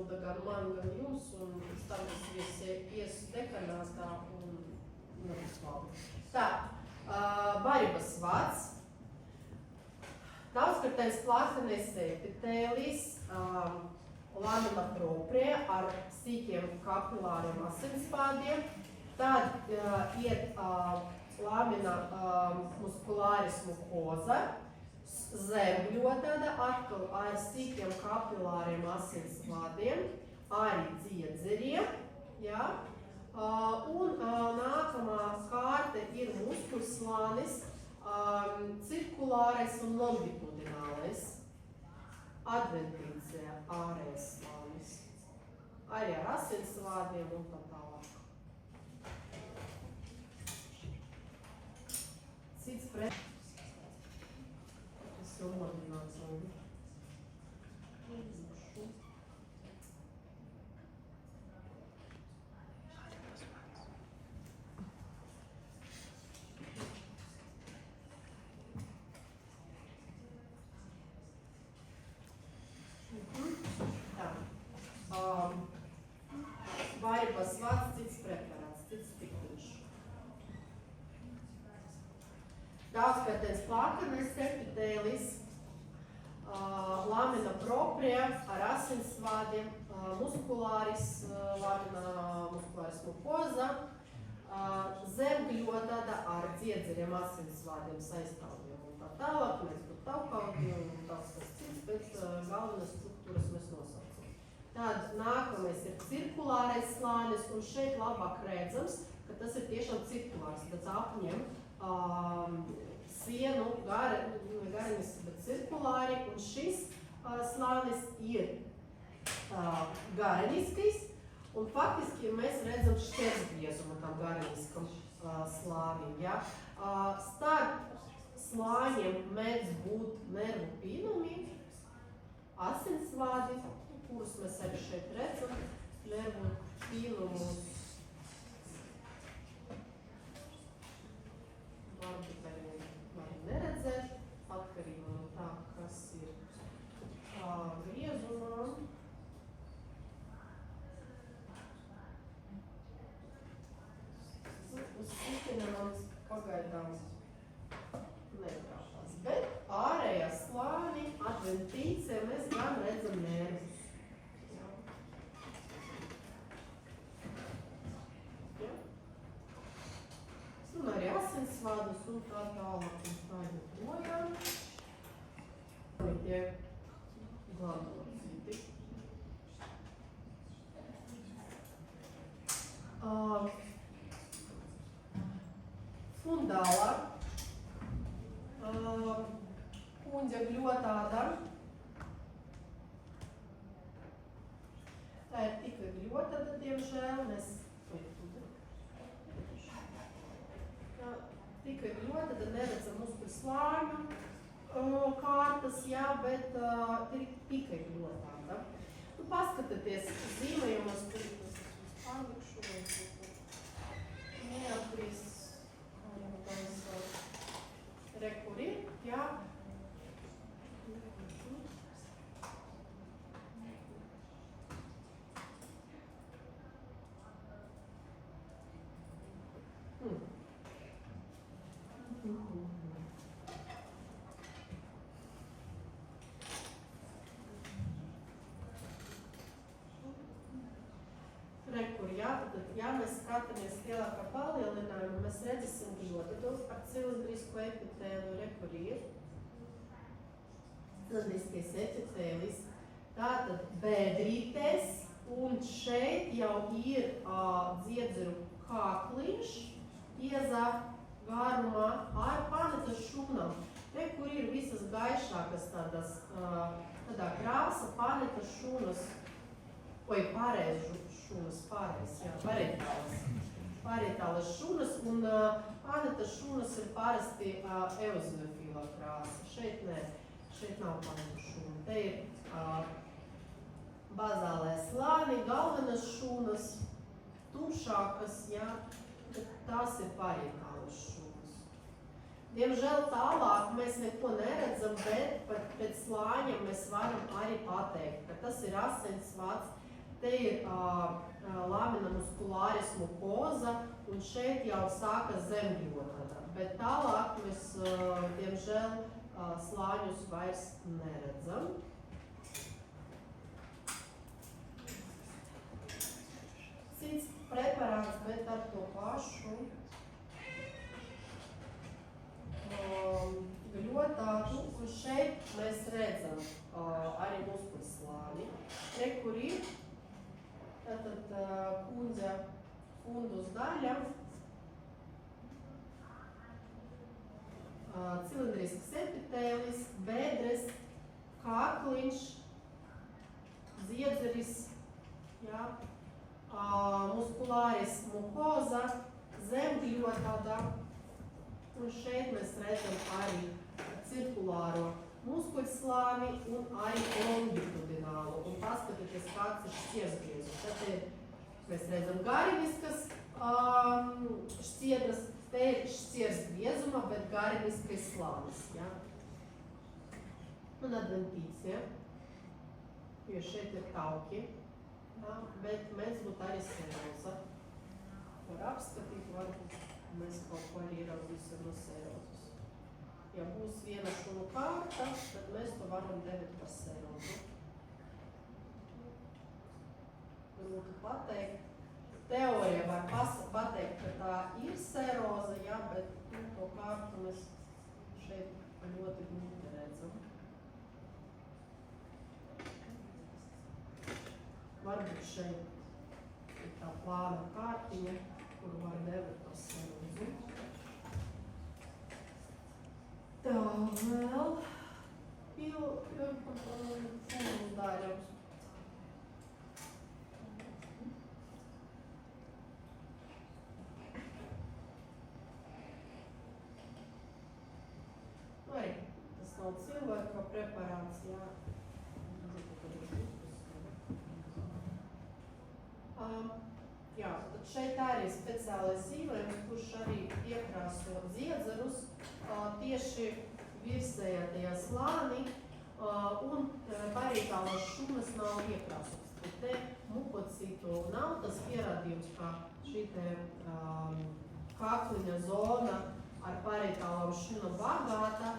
jāizpilda gan man, gan jums, un pēc tam tas iesu dekanātā un nevispār. Tā, barības vārds. Daudzkartais plāktenais epitēlijs, lamina propria ar sīkiem kapilāriem asinsvādiem. Tad iet lamina muskulāris mukoza, zemļotāda atkal ar sīkiem kapilāriem asinsvādiem, arī dziedzeriem. Ja? Un nākamā kārta ir muskulslānis, cirkulārais un longitudinālais, adventīcija ārējais slānis, arī ar asinsvādiem un tā tālāk. Cits pret. Tas jau nomināts un barības vārds, cits preparāts, cits tikliņš. Daudzkartais plāktenais epitēlijs, lamina propria ar asinsvādiem, muskulāris, lamina muskulāris mukoza, zemļotāda ar dziedzeriem asinsvādiem saistāviem un tā tālāk, mēs tur taukaudi un tās kas cits, bet galvenas struktūras mēs nosaucam. Tad nākamais ir cirkulārais slānis, un šeit labāk redzams, ka tas ir tiešām cirkulārs. Tad apņem sienu gariņas, bet cirkulāri, un šis slānis ir gariņiskais, un faktiski mēs redzam šķersgriezumu tam gariņiskam slānim. Ja? Starp slāņiem mēdz būt nervu pīnumi, asinsvādi, kurus mēs arī šeit redzam, nervu pīnumus. Varbūt arī var neredzēt, atkarībā no tā, kas ir griezumā. Uz sīkinām pagaidām negrāpās, bet ārējā slāni adventīcē mēs gan redzam nervus. Un arī asinsvādus un tā tālāk un tā joprojām. Tie glandulocīti. Fundālā kuņģa gļotāda. Tā ir tikai gļotāda, diemžēl, mēs tikai ļoti, tad neredzam muskuļu slāņu kārtas, jā, bet tikai gļotāda. Nu, paskatieties zīmējumos, kur tas pārlikšu, neatkrīs, kur ir, jā. Ja mēs skatāmies lielākā palielinājumu, mēs redzēsim gļotādu ar cilindrisku epitēlu, kur ir cilindriskais epitēlis. Tātad bēdrītēs, un šeit jau ir dziedzeru kākliņš, iezā garumā ar panetas šūnām. Te, kur ir visas gaišākas tādā krāsa, panetas šūnas, pareizu šūnas, parietālas šūnas, un panetas šūnas ir parasti eozinofīlā krāsa. Šeit nē, šeit nav panetas šūna. Te ir bazālē slāni, galvenas šūnas, tumšākas, jā, tās ir parietālas šūnas. Diemžēl tālāk mēs neko neredzam, bet pēc slāņiem mēs varam arī pateikt, ka tas ir asinsvāds. te ir lamina musculāris mukoza, un šeit jau sākas zemļotāda. Bet tālāk mēs, diemžēl, slāņus vairs neredzam. Cits preparāts, bet ar to pašu gļotātu, un šeit mēs redzam arī muskuļslāni. Te, kur ir tātad kundze fundus daļa, cilindrisks epitēlis, bēdres, kākliņš, ziedzeris, jā, muskulāris mukoza, zemgļotāda, un šeit mēs redzam arī cirkulāro muskuļslāni un arī longitudinālu. Un paskatieties, kāds ir šķiesgriezums. Tad mēs redzam gariniskas šķiedras, te ir šķiersgriezuma, bet gariniskais slānis. Ja? Un adventīcija, jo šeit ir tauki, ja? Bet mēs būtu arī seroza. Var apskatīt, varbūt mēs kaut ko arī ieraudzīsim no serozus. Ja būs viena šunu kārta, tad mēs to varam devēt par serozu. Grūti pateikt. Teorija var pateikt, ka tā ir seroza, ja, bet to kārtu mēs šeit ļoti grūti redzam. Varbūt šeit ir tā plāna kārtiņa, kuru var devēt par serozu. Tā vēl fundus daļa. Arī tas nav cilvēka preparāts, jā. Jā, tad šeit arī speciālais zīmējums, kurš arī iekrāso ziedzerus tieši virsējā tajā slānī, un parītālās šunas nav iekrāsotas. Te mukocītu nav tas pierādījums, ka šī te kakliņa zona ar parītālām šuna bagāta,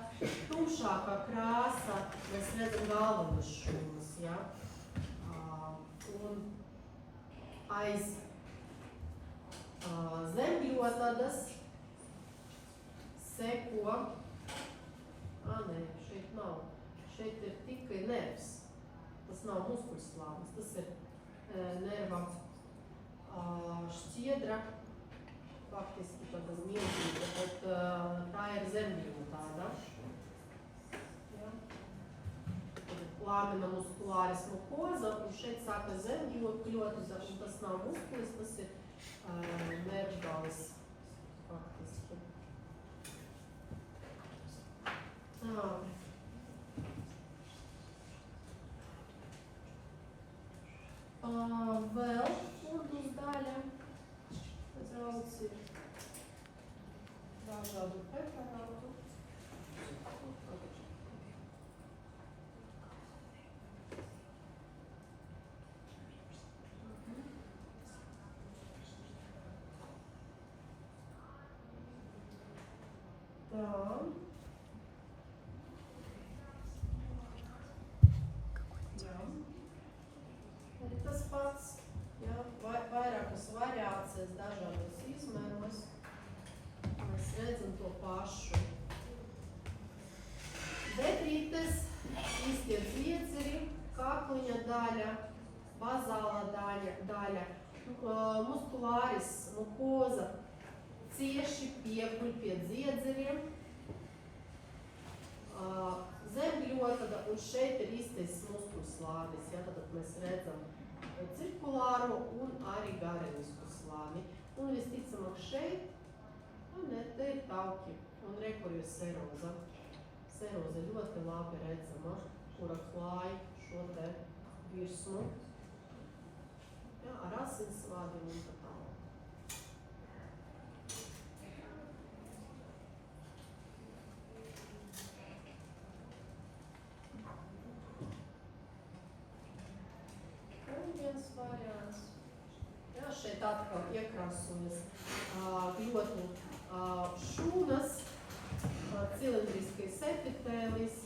tumšākā krāsa, mēs redzam galvenas šunas, ja? Un aiz zemgļotādas seko, nē, šeit nav, šeit ir tikai nervs, tas nav muskuļslānis, tas ir nerva šķiedra, faktiski tāda milzīga, bet tā ir zemgļotāda. Ja? Lamina musculāris mukoza, un šeit sāka zemgļotāda, un tas nav muskulis, tas ir nervgalis faktiski. Tā. Vēl fundus daļa, daudz ir dažādu preparātu. Tā. Jā. Arī tas pats, jā, vairākas variācijas dažādos izmēros. Mēs redzam to pašu. Detrites, īstie dziedzeri, kakliņa daļa, bazāla daļa, muskulāris mukoza cieši pieguļ pie dziedzeriem, zemgļotāda, un šeit ir īstais muskuļslānis, ja, tad mēs redzam cirkulāro un arī garenisku slāni. Un visticamāk šeit, ne, te ir tauki, un re, kur ir seroza. Seroza ļoti labi redzama, kura klāja šo te virsmu, ja, ar asinsvadiem un tā tālāk. Un viens variants. šūnas, cilindriskais epitēlis,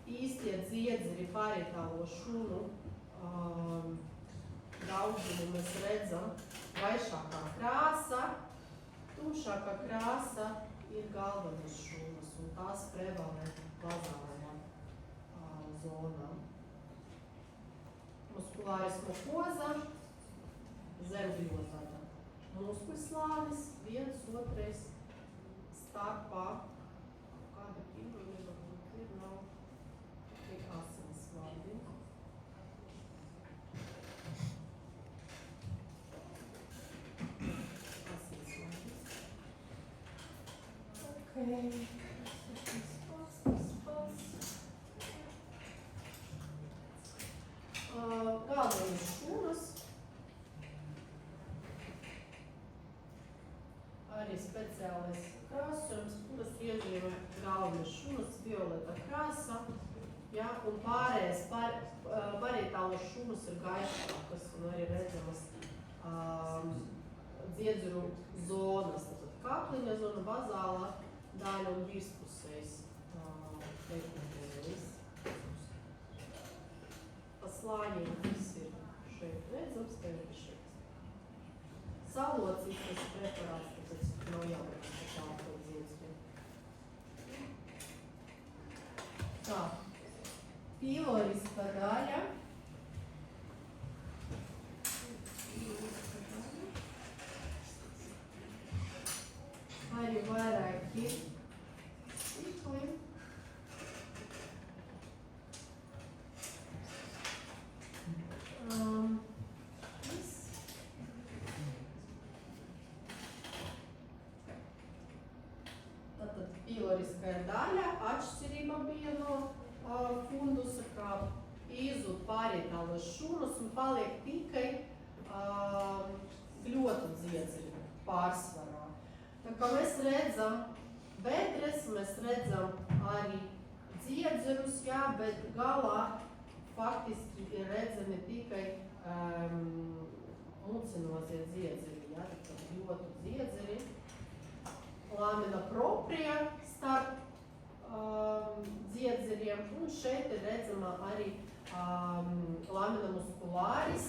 īstie dziedzeri parietālo šūnu daudzumu mēs redzam gaišākā krāsa, tumšākā krāsa ir galvenās šūnas, un tās prevalē bazālajā zonā. Muskulāris mukoza, zemgļotāda. Muskuļslānis, viens, otrais, starpā, kāda pīnoņa varbūt ir, nav tik asinsvadi. Okay. Galvenās šūnas, arī speciālais krāsojums, kuras iezīmē galvenās šūnas, violeta krāsa, ja, un pārējais parietālas šūnas ir gaišākas un arī redzamas dziedzuru zonas, tātad kakliņa zona, bazālā daļa un virspusējs epitēlis. Pa slāņiem viss ir šeit redzams, tev ir šeit. Salocītas preparāts, tāpēc nav jābūt tādu dziedzuru. Tā, pīloriska daļa. Arī vairāki cikli. Tātad pīloriskā daļa atšķirība bija no fundusa, kā izzūd parietālas šūnas un paliek tikai gļotu dziedzeri pārsvarā. Tā kā mēs redzam bedres, mēs redzam arī dziedzerus, jā, bet galā faktiski ir redzami tikai mucinozie dziedzeri, jā, tā gļotu dziedzeri. Lamina propria starp dziedzeriem, un šeit ir redzama arī lamina musculāris,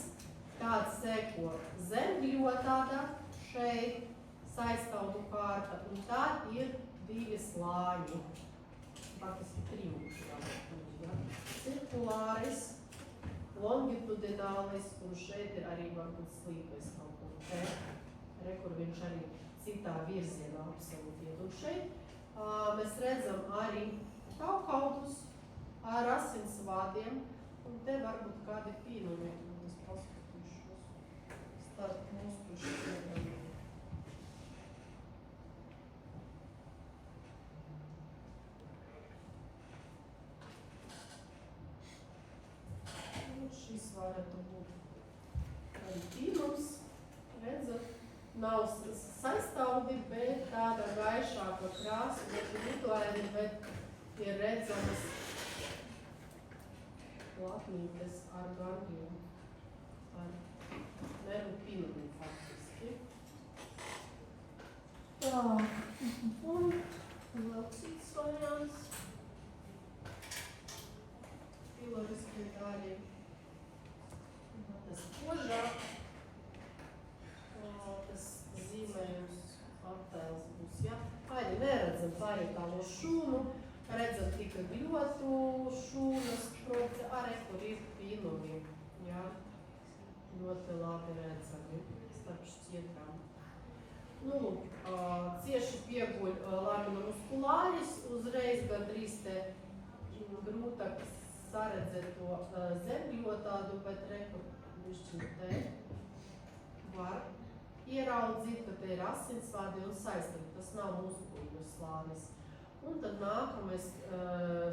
tāds seko zemgļotāda šeit, saistaudu kārta, un tā ir divi slāņi, faktiski triumši, jā. Cirkulāris, longitudinālis, un šeit ir arī varbūt slīpais kaut kur te, kur viņš arī citā virzienā absolūti iet. Un šeit mēs redzam arī taukautus ar asinsvādiem, un te varbūt kādi pīnumi, un es paskatīšos starp muskuļiem. Šis varētu būt arī pīnums, redzat, nav saistaudi, bet tāda gaišāka krāsa, bet vidlaini, bet ir redzamas platnītes ar gangliem, ar nervu pīnumiem faktiski. Tā, un vēl cits variants. Pīloriskie daļi. Tas kožā, tas zīmējums attēls būs, jā. Arī neredzam parietālo šūnu, redzam tikai gļotu šūnas, proti arī, kur ir pīnumi, jā. Ļoti labi redzami starp šķietrām. Nu, lūk, cieši pieguļ lamina musculāris, uzreiz gandrīz te grūtāk saredzēt to zemgļotādu, bet rekur višķiņu te var ieraudzīt, ka te ir asinsvadi un saistīt. Tas nav muskuļu slānis. Un tad nākamais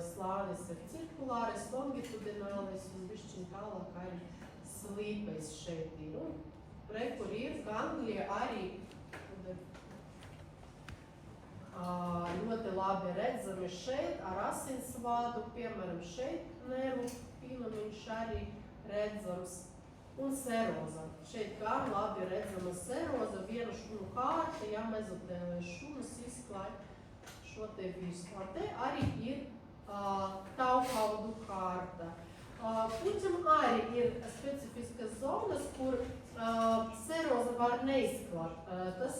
slānis ir cirkulāris, longitudinālis un višķiņu tālāk arī slīpais šeit ir. Un rekur ir ganglie arī ļoti labi redzami šeit ar asinsvādu, piemēram šeit nervu pīnumiņš arī redzams. un seroza. Šeit gan labi redzama seroza, viena šunu kārta, ja mezotēlijas šunas izklāj šo te virsmu. Te arī ir taukaudu kārta. Puķam arī ir specifiskas zonas, kur seroza var neizklāt. Tas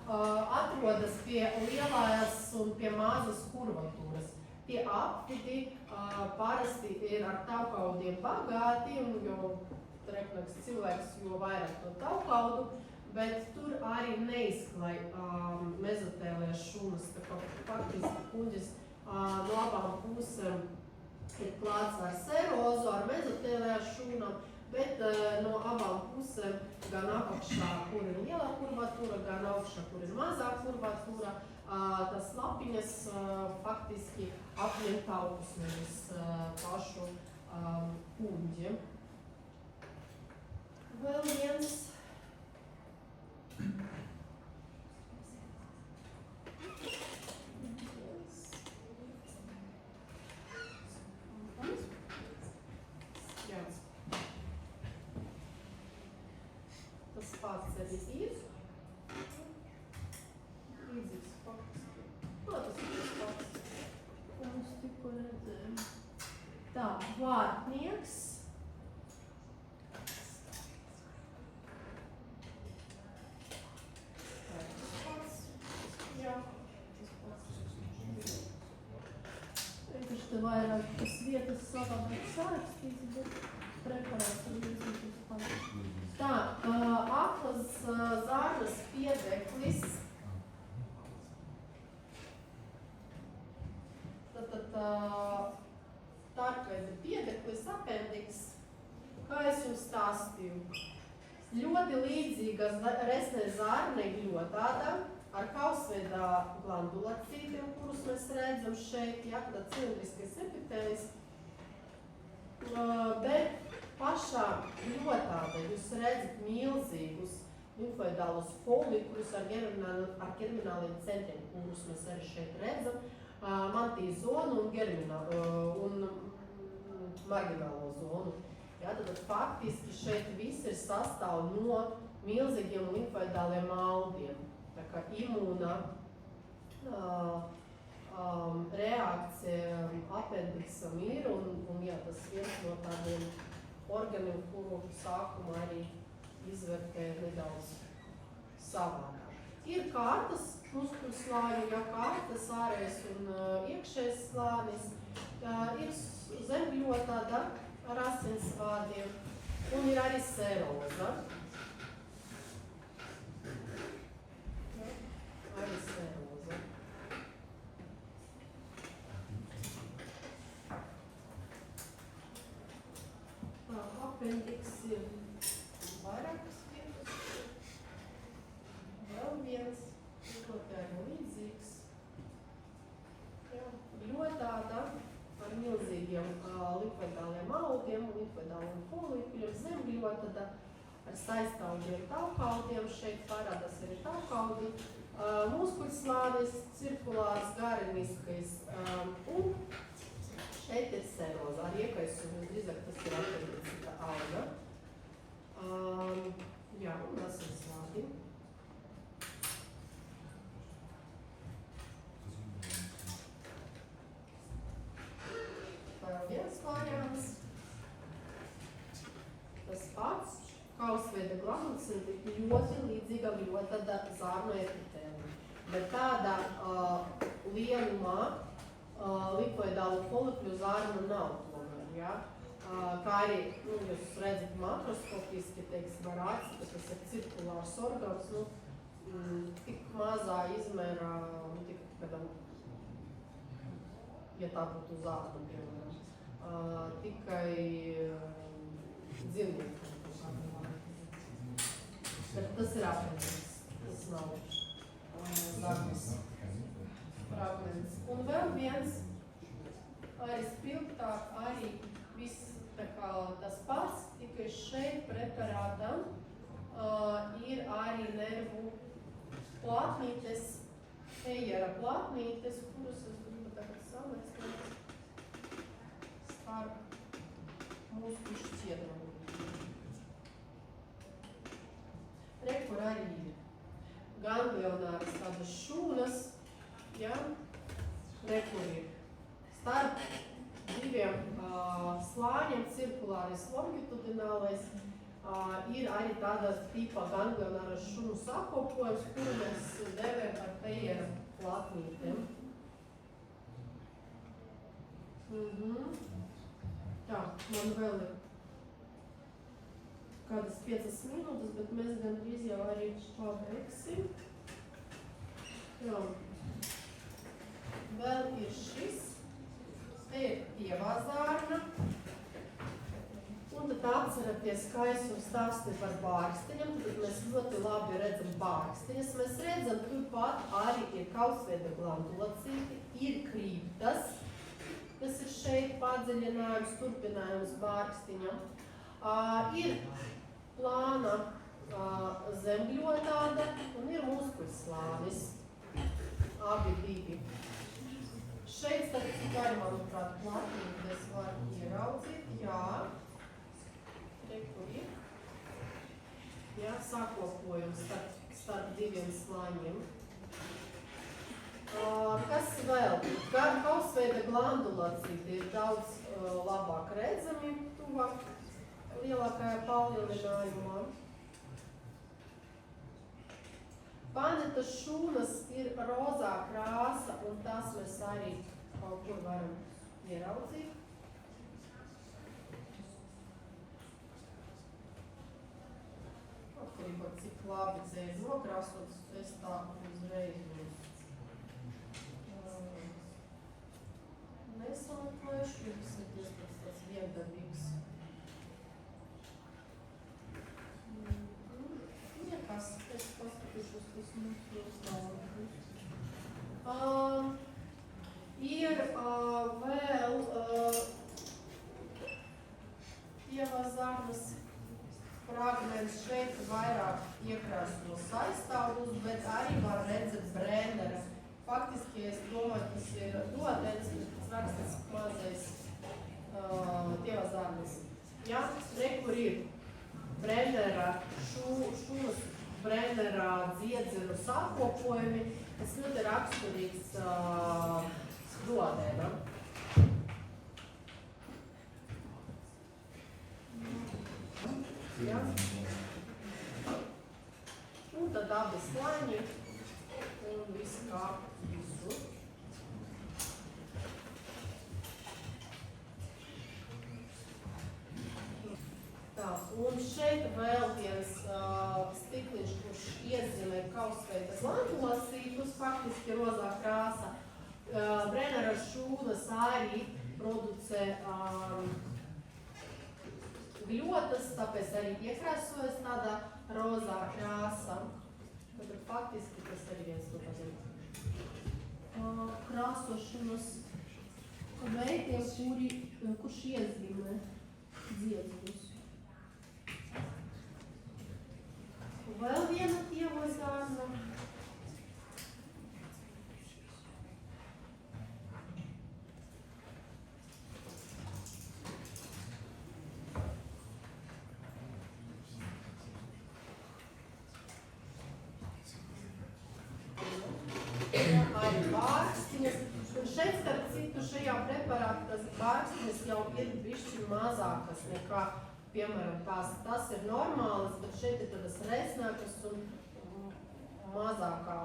atrodas pie lielās un pie mazas kurvatūras. Tie apvidi parasti ir ar taukaudiem bagāti, un jo treknāks cilvēks, jo vairāk to taukaudu, bet tur arī neizklāj mezotēlijas šunas. Tā kā faktiski kuģis no abām pusēm ir klāts ar serozu, ar mezotēlijas šūnām, bet no abām pusēm, gan apakšā, kur ir lielā kurvatūra, gan augšā, kur ir mazā kurvatūra, tas lapiņas faktiski apņem taukus, nevis pašu kuģi. Vēl viens tas pats arī ir. Līdzīgs faktiski. Tas ir tas pats, ko mums tikko redzējām. Tā, vārtnieks. Te vairāk tas vietas savādāk sārakstīts, bet preparāts ir līdzīgs pats. Tā, aklas zarnas piedeklis. Tātad tarpveida piedeklis, apendiks, kā es jums stāstīju. Ļoti līdzīga resnē zarnei gļotāda, ar kausveidā glandulacītiem, kurus mēs redzam šeit, ja, tad cilindriskais epitēlis. Bet pašā gļotāda jūs redzat milzīgus limfoidālus folikulus ar germināliem centriem, kurus mēs arī šeit redzam, mantijas zonu un marginālo zonu. Ja, tad faktiski šeit viss ir sastāv no milzīgiem limfoidāliem audiem. Tā kā imūna reakcija apendiksam ir, un jā, tas viens no tādiem organiem, kuru sākumā arī izvērtē nedaudz savādāk. Ir kārtas muskuļslāņi, ja kārtas ārējais un iekšējais slānis, ir zemgļotāda ar asinsvādiem, un ir arī seroza. Arī seroza. Apendiks ir vairākas vietas. Vēl viens, ļoti arī līdzīgs. Gļotāda ar milzīgiem limfoidāliem audiem, limfoidāliem folikuļiem, zemgļotāda ar saistāudiem taukaudiem. Šeit parādās arī taukaudi. Muskuļslānis, cirkulārs, gareniskais, un šeit ir seroza ar iekaisumu, drīzāk tas ir apendicita auga. Jā, un asinsvādi. Vēl viens variants. Tas pats. Kausveida glanducīti ļoti līdzīga gļotāda zarnu epitēlim. Bet tāda lielumā limfoidālu folikļu zarnu nav tomēr. Ja? Kā arī, jūs redzat makroskopiski, teiksim, ar aci, tas ir cirkulārs organs, tik mazā izmērā, tik kādam, ja tā būtu zarnu, piemēram, tikai dzīvnieku. Bet tas ir apendiks, tas nav zarnas fragments. Un vēl viens, arī spilgtāk, arī viss tā kā tas pats, tikai šeit preparātam ir arī nervu plātnītes, Eiera plātnītes, kuras es gribu tagad samest starp muskuļu šķiedrumu. Re, kur arī ir ganglionāras tādas šūnas, ja? Re, kur ir starp diviem slāņiem, cirkulāris, longitudinālais, ir arī tāda tipa ganglionāras šūnu sakopojums, kuru mēs devējam par Peiera platnītēm. Tā, man vēl ir kādas 5 minūtes, bet mēs gandrīz jau arī pabeigsim. Jā. Vēl ir šis. Te ir pievazārna. Un tad atceraties, kā es jums stāstīju par bārksteņiem, tad mēs ļoti labi redzam bārksteņas. Mēs redzam, turpat arī ir kausveida glandulacīti, ir kriptas, kas ir šeit padziļinājums, turpinājums bārkstiņam. Ir plāna zemļotāda un ir muskuļslānis, abi divi. Šeit, starp arī, manuprāt, platnītes var ieraudzīt, jā. Te, kur ir. Jā, sakopojums starp diviem slāņiem. Kas vēl? Kausveida glandulacīti ir daudz labāk redzami tuvāk lielākajā palielinājumā. Paneta šūnas ir rozā krāsa, un tās mēs arī kaut kur varam ieraudzīt. Atkarībā, cik labi dzēr nokrāsots, es tā uzreiz nesameklēšu, jo tas ir tāds viendabīgs. Kas, es paskatīšos, kas mums ir ir vēl pievazārnas fragments, šeit vairāk iekrāsos aizstāvus, bet arī var redzēt Brennera. Faktiski, es domāju, tas ir dodens, tas rakstas mazais pievazārnas. Jā, re, kur ir Brennera šūnas, Brennera dziedzeru sakopojumi, tas ļoti raksturīgs dodēnam. Ja? Un tad abi slāņi un viss kā visur. Tā, un šeit vēl viens stikliņš, kurš iezīmē kausveida glandulacītus, faktiski rozā krāsa. Brennera šūnas arī producē gļotas, tāpēc arī iekrāsojas tādā rozā krāsā. Tad faktiski tas arī viens no tādiem krāsošanas veidiem, kurš iezīmē dziedzgus. Vēl viena pievazārna. Arī bārkstiņas. Un šeit, starp citu, šajā preparātā tas bārkstiņas jau ir bišķi mazākas nekā, piemēram, tas ir normāls, bet šeit ir tādas resnākas un mazākā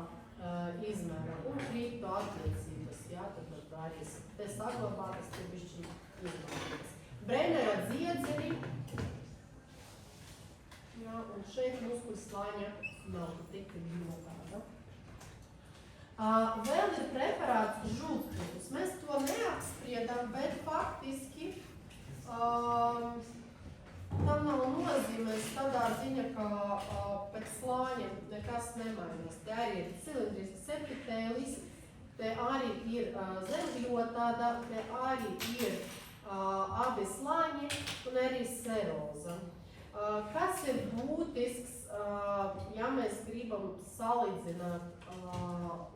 izmēra. Un kripto attiecības, jā, tad arī te saglabātas, te bišķi izmēras. Brennera dziedzeri. Jā, un šeit muskuļslāņa nav tik ļoti. Vēl ir preparāts žultputus. Mēs to neapspriedām, bet faktiski tam nav nozīmes tādā ziņa, ka pēc slāņiem nekas nemainās. Te arī ir cilindrisks epitēlis, te arī ir zemļotāda, te arī ir abi slāņi un arī seroza. Kas ir būtisks, ja mēs gribam salīdzināt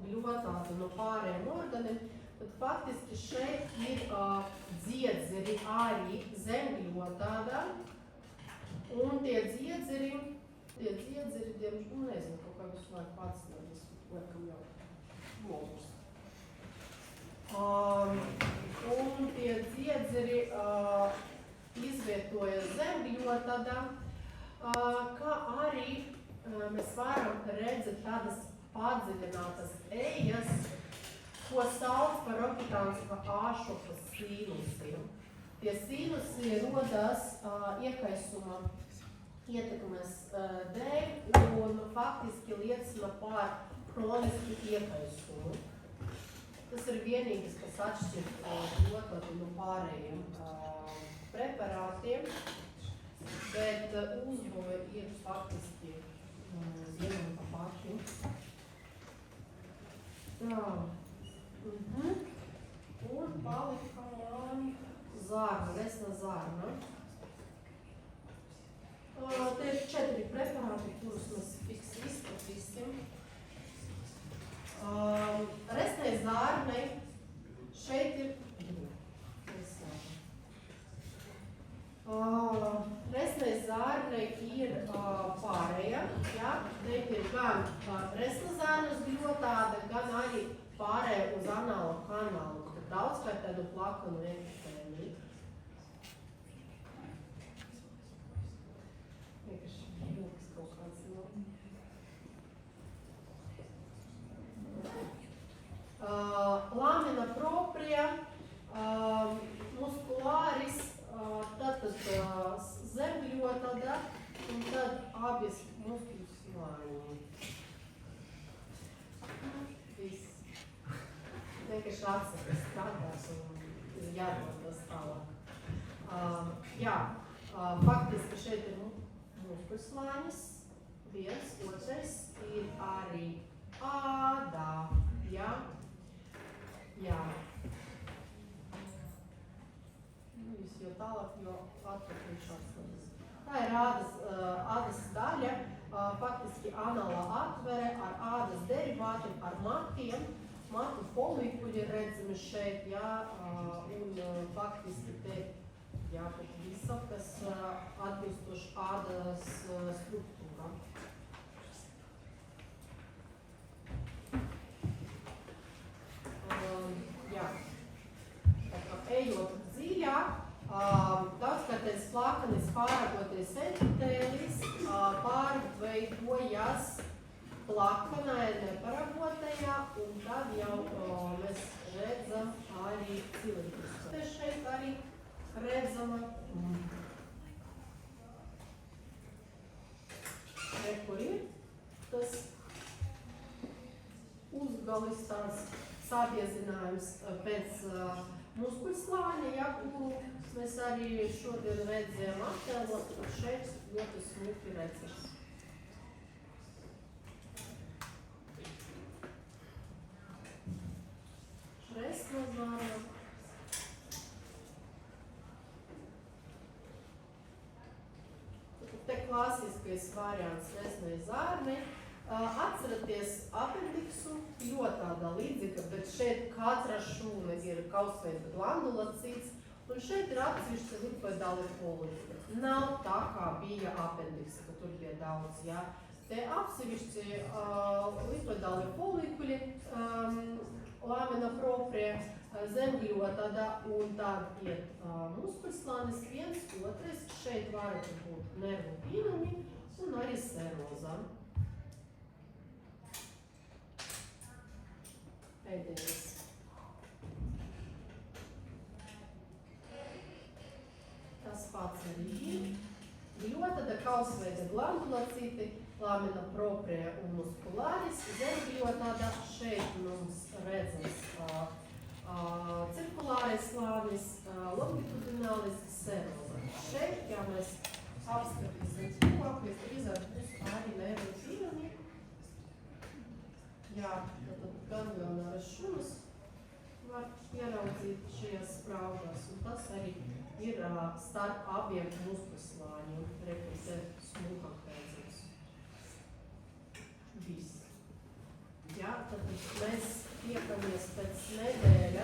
gļotādu no pārējiem organiem, tad faktiski šeit ir dziedzeri arī zem gļotādā, un tie dziedzeri Tie dziedzeri, nezinu, kaut kā visu laiku pats nevis, laikam jau logus. Un tie dziedzeri izvietoja zemgļotadā, kā arī mēs varam redzēt tādas padziļinātas ejas, ko sauc par okitānska āšoka sīnusiem. Tie sīnusi rodas iekaisuma ietekmes dēļ un faktiski liecina par kronisku iekaisumu. Tas ir vienīgais, kas atšķir ļoti no pārējiem preparātiem, bet uzbūve ir faktiski vienam pa paši. Tā. Un palika man zārna, resna zārna. Te ir 4 preparāti, kurus mēs izskatīsim. Resnai zārnai šeit ir resnai zārnai ir pārēja, ja? Šeit ir gan resna zārnas gļotāda, gan arī pārēja uz anāla kanālu, kad daudzkārt tādu plakanu ekstēmiju. Vienkārši jūkas kaut kāds no. Lamina propria, musculāris, tad zemgļotada un tad abas muskuļu slāņi. Viss. Vienkārši atsakas strādās un jādod tas tālāk. Faktiski šeit ir muskuļu slāņas. Viens, otrais ir arī ādā. Jā. Viss jau tālāk, jo atpakaļ atslēgas. Tā ir ādas daļa, faktiski anālā atvere ar ādas derivātiem, ar matiem. Matu folikuļi redzami šeit, jā, un faktiski te jāpat visa, kas atbilstoši ādas struktūram. Ejot dziļāk, daudzkārtais plakanis pāragoties epitēlis pārveidojas plakanai neparagotajā, un tad jau mēs redzam arī cilindrisku. Te šeit arī redzama kur ir tas uzgalis tāds sabiezinājums pēc muskuļslāņa, ja, kuru mēs arī šodien redzējām attēlot, un šeit ļoti smuki redzams. Resna zārna. Te klasiskais variants resnai zārnai. Atceraties apendiksu, ļoti tāda līdzīga, bet šeit katra šūna ir kausveida glandulacīts, un šeit ir atsevišķi lipoidāli folikuļi. Nav tā, kā bija apendiksa, ka tur bija daudz, jā. Te atsevišķi lipoidāli folikuļi, lamina propria, zemgļotada, un tad iet muskuļslānis, viens, otrais, šeit varētu būt nervu pīnumi un arī seroza. Pēdējais. Tas pats arī ir. Gļotada, kausveida glandulacīti, lamina propria un musculāris, zemgļotada, šeit mums redzams cirkulārais slānis, longitudinālis, seroza. Šeit, ja mēs apskatīsim tuvāk, mēs drīzāk būs arī nervu pīnumi. Jā, tad ganglionāras šūnas var ieraudzīt šajās spraudās, un tas arī ir starp abiem muskuļslāņiem, repite smukāk redzams. Viss. Jā, tad mēs tiekamies pēc nedēļas.